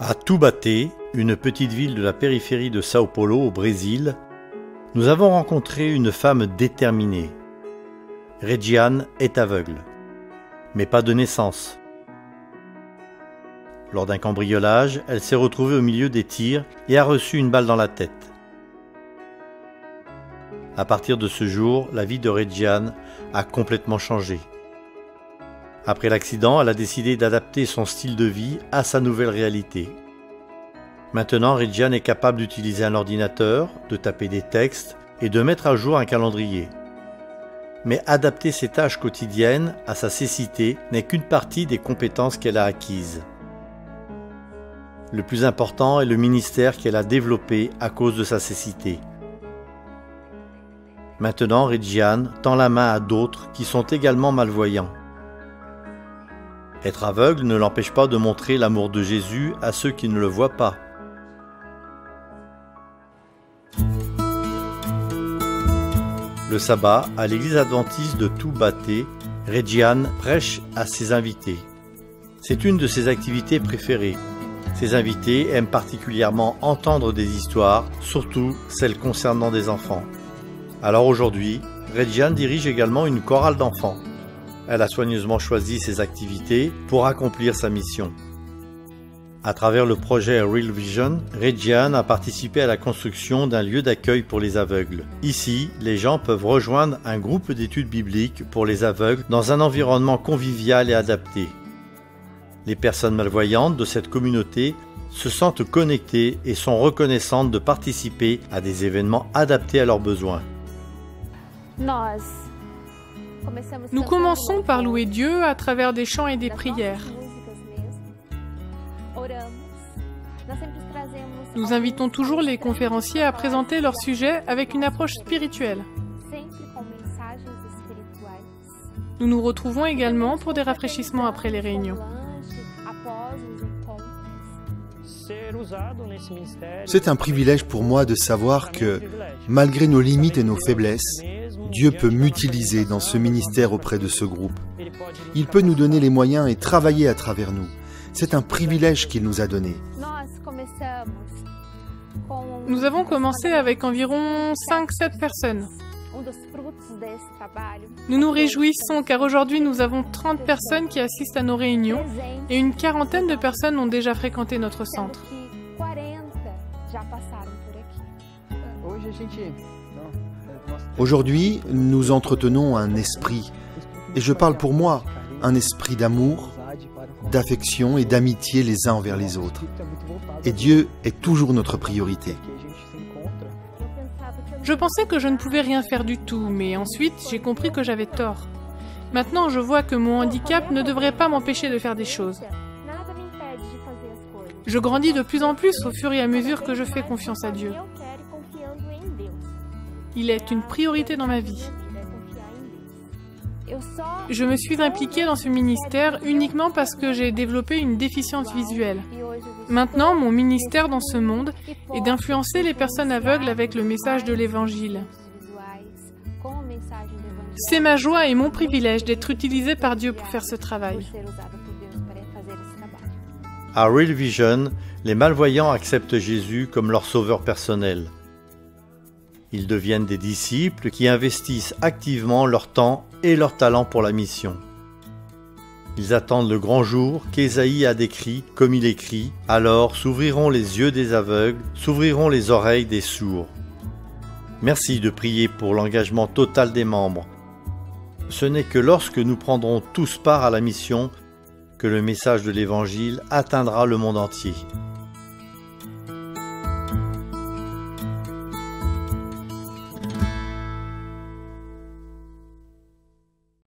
À Taubaté, une petite ville de la périphérie de Sao Paulo au Brésil, nous avons rencontré une femme déterminée. Regiane est aveugle, mais pas de naissance. Lors d'un cambriolage, elle s'est retrouvée au milieu des tirs et a reçu une balle dans la tête. À partir de ce jour, la vie de Regiane a complètement changé. Après l'accident, elle a décidé d'adapter son style de vie à sa nouvelle réalité. Maintenant, Regiane est capable d'utiliser un ordinateur, de taper des textes et de mettre à jour un calendrier. Mais adapter ses tâches quotidiennes à sa cécité n'est qu'une partie des compétences qu'elle a acquises. Le plus important est le ministère qu'elle a développé à cause de sa cécité. Maintenant, Regiane tend la main à d'autres qui sont également malvoyants. Être aveugle ne l'empêche pas de montrer l'amour de Jésus à ceux qui ne le voient pas. Le sabbat, à l'église adventiste de Taubaté, Regiane prêche à ses invités. C'est une de ses activités préférées. Ses invités aiment particulièrement entendre des histoires, surtout celles concernant des enfants. Alors aujourd'hui, Regiane dirige également une chorale d'enfants. Elle a soigneusement choisi ses activités pour accomplir sa mission. À travers le projet Real Vision, Regiane a participé à la construction d'un lieu d'accueil pour les aveugles. Ici, les gens peuvent rejoindre un groupe d'études bibliques pour les aveugles dans un environnement convivial et adapté. Les personnes malvoyantes de cette communauté se sentent connectées et sont reconnaissantes de participer à des événements adaptés à leurs besoins. Nous commençons par louer Dieu à travers des chants et des prières. Nous invitons toujours les conférenciers à présenter leur sujet avec une approche spirituelle. Nous nous retrouvons également pour des rafraîchissements après les réunions. C'est un privilège pour moi de savoir que, malgré nos limites et nos faiblesses, Dieu peut m'utiliser dans ce ministère auprès de ce groupe. Il peut nous donner les moyens et travailler à travers nous. C'est un privilège qu'il nous a donné. Nous avons commencé avec environ 5-7 personnes. Nous nous réjouissons car aujourd'hui nous avons 30 personnes qui assistent à nos réunions et une quarantaine de personnes ont déjà fréquenté notre centre. Aujourd'hui, nous entretenons un esprit, et je parle pour moi, un esprit d'amour, d'affection et d'amitié les uns envers les autres. Et Dieu est toujours notre priorité. Je pensais que je ne pouvais rien faire du tout, mais ensuite j'ai compris que j'avais tort. Maintenant, je vois que mon handicap ne devrait pas m'empêcher de faire des choses. Je grandis de plus en plus au fur et à mesure que je fais confiance à Dieu. Il est une priorité dans ma vie. Je me suis impliquée dans ce ministère uniquement parce que j'ai développé une déficience visuelle. Maintenant, mon ministère dans ce monde est d'influencer les personnes aveugles avec le message de l'Évangile. C'est ma joie et mon privilège d'être utilisé par Dieu pour faire ce travail. À Real Vision, les malvoyants acceptent Jésus comme leur sauveur personnel. Ils deviennent des disciples qui investissent activement leur temps et leur talent pour la mission. Ils attendent le grand jour qu'Ésaïe a décrit, comme il écrit « Alors s'ouvriront les yeux des aveugles, s'ouvriront les oreilles des sourds. » Merci de prier pour l'engagement total des membres. Ce n'est que lorsque nous prendrons tous part à la mission que le message de l'Évangile atteindra le monde entier.